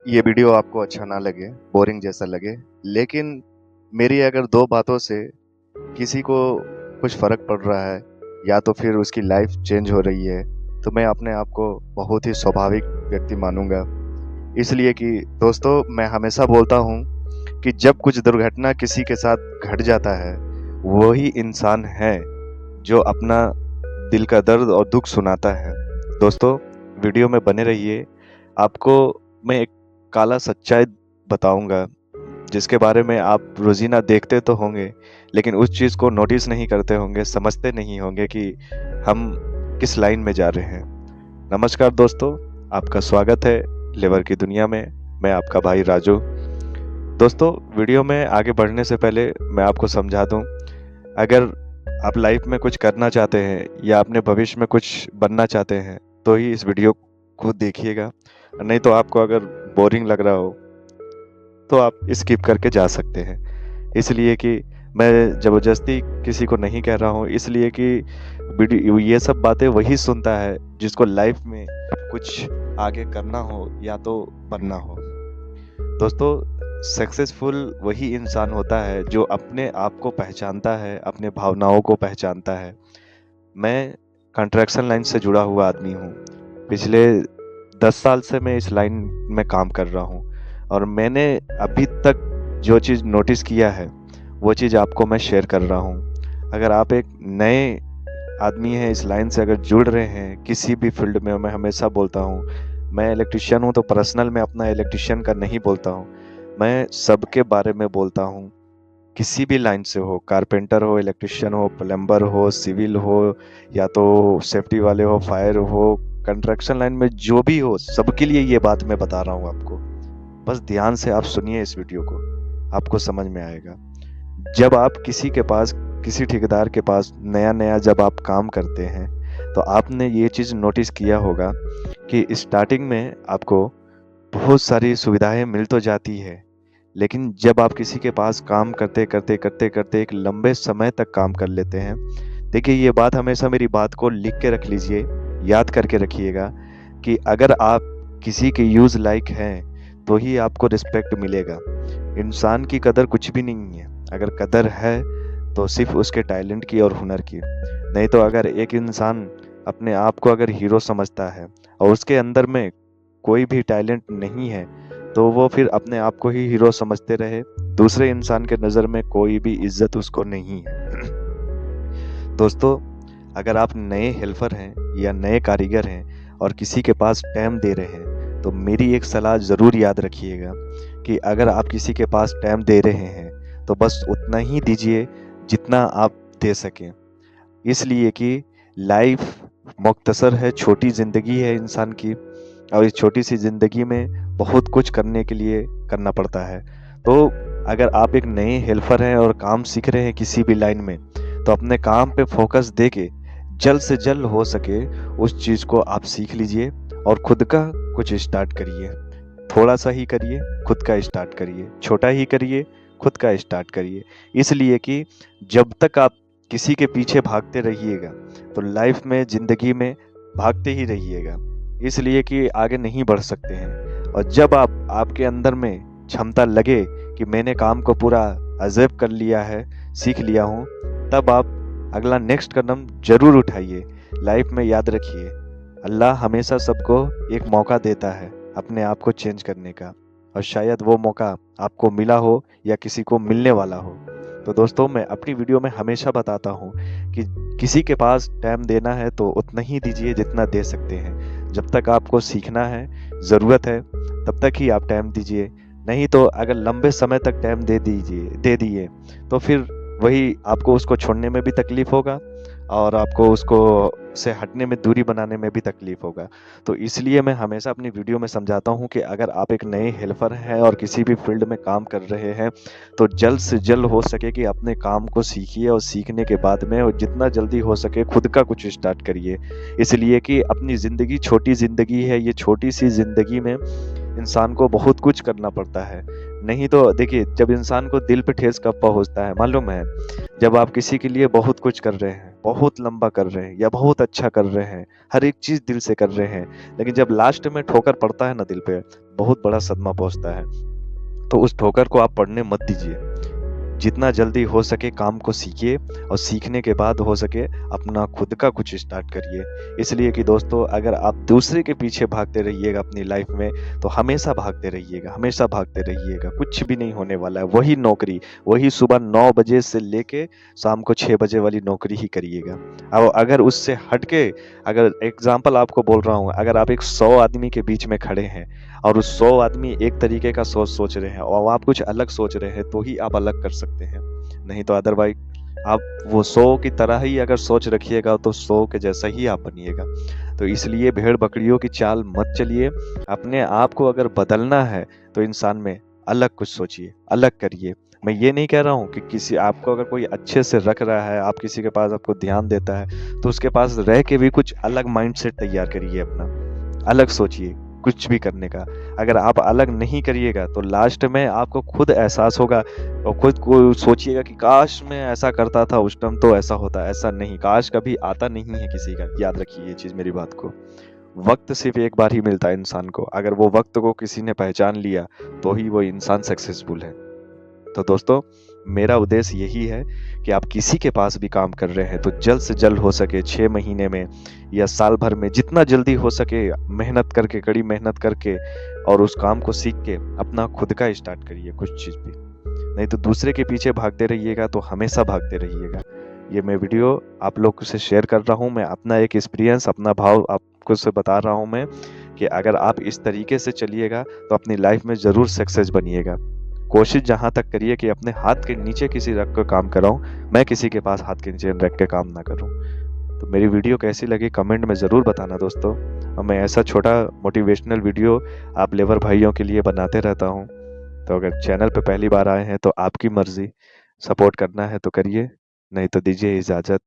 ये वीडियो आपको अच्छा ना लगे, बोरिंग जैसा लगे, लेकिन मेरी अगर 2 बातों से किसी को कुछ फ़र्क पड़ रहा है या तो फिर उसकी लाइफ़ चेंज हो रही है, तो मैं अपने आप को बहुत ही स्वाभाविक व्यक्ति मानूँगा। इसलिए कि दोस्तों, मैं हमेशा बोलता हूँ कि जब कुछ दुर्घटना किसी के साथ घट जाता है, वही इंसान है जो अपना दिल का दर्द और दुःख सुनाता है। दोस्तों, वीडियो में बने रहिए। आपको मैं एक काला सच्चाई बताऊँगा, जिसके बारे में आप रोज़ीना देखते तो होंगे, लेकिन उस चीज़ को नोटिस नहीं करते होंगे, समझते नहीं होंगे कि हम किस लाइन में जा रहे हैं। नमस्कार दोस्तों, आपका स्वागत है लिवर की दुनिया में। मैं आपका भाई राजू। दोस्तों, वीडियो में आगे बढ़ने से पहले मैं आपको समझा दूँ, अगर आप लाइफ में कुछ करना चाहते हैं या अपने भविष्य में कुछ बनना चाहते हैं, तो ही इस वीडियो को देखिएगा। नहीं तो आपको अगर बोरिंग लग रहा हो, तो आप स्किप करके जा सकते हैं। इसलिए कि मैं ज़बरदस्ती किसी को नहीं कह रहा हूँ, इसलिए कि वीडियो ये सब बातें वही सुनता है जिसको लाइफ में कुछ आगे करना हो या तो बनना हो। दोस्तों, सक्सेसफुल वही इंसान होता है जो अपने आप को पहचानता है, अपने भावनाओं को पहचानता है। मैं कंस्ट्रक्शन लाइन से जुड़ा हुआ आदमी हूँ। पिछले 10 साल से मैं इस लाइन में काम कर रहा हूँ और मैंने अभी तक जो चीज़ नोटिस किया है, वो चीज़ आपको मैं शेयर कर रहा हूँ। अगर आप एक नए आदमी हैं, इस लाइन से अगर जुड़ रहे हैं किसी भी फील्ड में, मैं हमेशा बोलता हूँ, मैं इलेक्ट्रिशियन हूँ तो पर्सनल में अपना इलेक्ट्रिशियन का नहीं बोलता हूँ, मैं सबके बारे में बोलता हूँ। किसी भी लाइन से हो, कारपेंटर हो, इलेक्ट्रिशियन हो, प्लम्बर हो, सिविल हो या तो सेफ्टी वाले हो, फायर हो, कंस्ट्रक्शन लाइन में जो भी हो, सबके लिए ये बात मैं बता रहा हूँ आपको। बस ध्यान से आप सुनिए इस वीडियो को, आपको समझ में आएगा। जब आप किसी ठेकेदार के पास नया-नया जब आप काम करते हैं, तो आपने ये चीज़ नोटिस किया होगा कि स्टार्टिंग में आपको बहुत सारी सुविधाएँ मिल तो जाती है, लेकिन जब आप किसी के पास काम करते एक लंबे समय तक काम कर लेते हैं, देखिए ये बात हमेशा मेरी बात को लिख के रख लीजिए, याद करके रखिएगा कि अगर आप किसी के यूज़ लाइक हैं, तो ही आपको रिस्पेक्ट मिलेगा। इंसान की कदर कुछ भी नहीं है, अगर कदर है तो सिर्फ़ उसके टैलेंट की और हुनर की। नहीं तो अगर एक इंसान अपने आप को अगर हीरो समझता है और उसके अंदर में कोई भी टैलेंट नहीं है, तो वो फिर अपने आप को ही हीरो समझते रहे, दूसरे इंसान के नज़र में कोई भी इज़्ज़त उसको नहीं है। दोस्तों, अगर आप नए हेल्पर हैं या नए कारीगर हैं और किसी के पास टाइम दे रहे हैं, तो मेरी एक सलाह ज़रूर याद रखिएगा कि अगर आप किसी के पास टाइम दे रहे हैं, तो बस उतना ही दीजिए जितना आप दे सकें। इसलिए कि लाइफ मुख्तसर है, छोटी ज़िंदगी है इंसान की और इस छोटी-सी ज़िंदगी में बहुत कुछ करने के लिए करना पड़ता है। तो अगर आप एक नए हेल्पर हैं और काम सीख रहे हैं किसी भी लाइन में, तो अपने काम पे फ़ोकस देके जल्द से जल्द हो सके उस चीज़ को आप सीख लीजिए और खुद का कुछ स्टार्ट करिए। थोड़ा-सा ही करिए, खुद का स्टार्ट करिए। छोटा ही करिए, खुद का स्टार्ट करिए। इसलिए कि जब तक आप किसी के पीछे भागते रहिएगा, तो लाइफ में, ज़िंदगी में भागते ही रहिएगा। इसलिए कि आगे नहीं बढ़ सकते हैं और जब आपके अंदर में क्षमता लगे कि मैंने काम को पूरा अज़ेब कर लिया है, सीख लिया हूँ, तब आप अगला नेक्स्ट कदम ज़रूर उठाइए। लाइफ में याद रखिए, अल्लाह हमेशा सबको एक मौका देता है अपने आप को चेंज करने का और शायद वो मौका आपको मिला हो या किसी को मिलने वाला हो। तो दोस्तों, मैं अपनी वीडियो में हमेशा बताता हूँ कि किसी के पास टाइम देना है तो उतना ही दीजिए जितना दे सकते हैं। जब तक आपको सीखना है, ज़रूरत है, तब तक ही आप टाइम दीजिए। नहीं तो अगर लंबे समय तक टाइम दे दिए, तो फिर वही आपको उसको छोड़ने में भी तकलीफ़ होगा और आपको उसको से हटने में, दूरी बनाने में भी तकलीफ़ होगा। तो इसलिए मैं हमेशा अपनी वीडियो में समझाता हूँ कि अगर आप एक नए हेल्पर हैं और किसी भी फील्ड में काम कर रहे हैं, तो जल्द से जल्द हो सके कि अपने काम को सीखिए और सीखने के बाद में और जितना जल्दी हो सके खुद का कुछ स्टार्ट करिए। इसलिए कि अपनी ज़िंदगी छोटी ज़िंदगी है, ये छोटी-सी ज़िंदगी में इंसान को बहुत कुछ करना पड़ता है। नहीं तो देखिए, जब इंसान को दिल पे ठेस कब पहुँचता है मालूम है? जब आप किसी के लिए बहुत कुछ कर रहे हैं, बहुत लंबा कर रहे हैं या बहुत अच्छा कर रहे हैं, हर एक चीज़ दिल से कर रहे हैं, लेकिन जब लास्ट में ठोकर पड़ता है ना दिल पे, बहुत बड़ा सदमा पहुँचता है। तो उस ठोकर को आप पड़ने मत दीजिए। जितना जल्दी हो सके काम को सीखिए और सीखने के बाद हो सके अपना खुद का कुछ स्टार्ट करिए। इसलिए कि दोस्तों अगर आप दूसरे के पीछे भागते रहिएगा अपनी लाइफ में तो हमेशा भागते रहिएगा, हमेशा भागते रहिएगा, कुछ भी नहीं होने वाला है। वही नौकरी, वही सुबह 9 बजे से लेके शाम को 6 बजे वाली नौकरी ही करिएगा। अब अगर उससे हट के, अगर एग्ज़ाम्पल आपको बोल रहा हूँ, अगर आप एक 100 आदमी के बीच में खड़े हैं और उस 100 आदमी एक तरीके का सोच रहे हैं और आप कुछ अलग सोच रहे हैं, तो ही आप अलग कर सकते हैं। नहीं तो अदरवाइज़ आप वो 100 की तरह ही अगर सोच रखिएगा तो 100 के जैसा ही आप बनिएगा। तो इसलिए भेड़-बकरियों की चाल मत चलिए। अपने आप को अगर बदलना है तो इंसान में अलग कुछ सोचिए, अलग करिए। मैं ये नहीं कह रहा हूँ कि किसी आपको अगर कोई अच्छे से रख रहा है, आप किसी के पास आपको ध्यान देता है, तो उसके पास रह के भी कुछ अलग माइंडसेट तैयार करिए अपना। अलग सोचिए कुछ भी करने का। अगर आप अलग नहीं करिएगा तो लास्ट में आपको खुद एहसास होगा और खुद को सोचिएगा कि काश मैं ऐसा करता था उस टाइम तो ऐसा होता। ऐसा नहीं, काश कभी आता नहीं है किसी का। याद रखिए ये चीज़ मेरी बात को। वक़्त सिर्फ़ एक बार ही मिलता है इंसान को। अगर वो वक़्त को किसी ने पहचान लिया तो ही वो इंसान सक्सेसफुल है। तो दोस्तों मेरा उद्देश्य यही है कि आप किसी के पास भी काम कर रहे हैं तो जल्द से जल्द हो सके 6 महीने में या साल भर में जितना जल्दी हो सके मेहनत करके, कड़ी मेहनत करके और उस काम को सीख के अपना खुद का स्टार्ट करिए कुछ चीज़ भी। नहीं तो दूसरे के पीछे भागते रहिएगा तो हमेशा भागते रहिएगा। ये मैं वीडियो आप लोग से शेयर कर रहा हूँ। मैं अपना एक एक्सपीरियंस, अपना भाव आपको से बता रहा हूँ मैं कि अगर आप इस तरीके से चलिएगा तो अपनी लाइफ में ज़रूर सक्सेस बनिएगा। कोशिश जहाँ तक करिए कि अपने हाथ के नीचे किसी रख कर काम कराऊँ, मैं किसी के पास हाथ के नीचे रख के काम ना करूँ। तो मेरी वीडियो कैसी लगी कमेंट में ज़रूर बताना दोस्तों। और मैं ऐसा छोटा मोटिवेशनल वीडियो आप लेबर भाइयों के लिए बनाते रहता हूँ। तो अगर चैनल पे पहली बार आए हैं तो आपकी मर्ज़ी, सपोर्ट करना है तो करिए, नहीं तो दीजिए इजाज़त।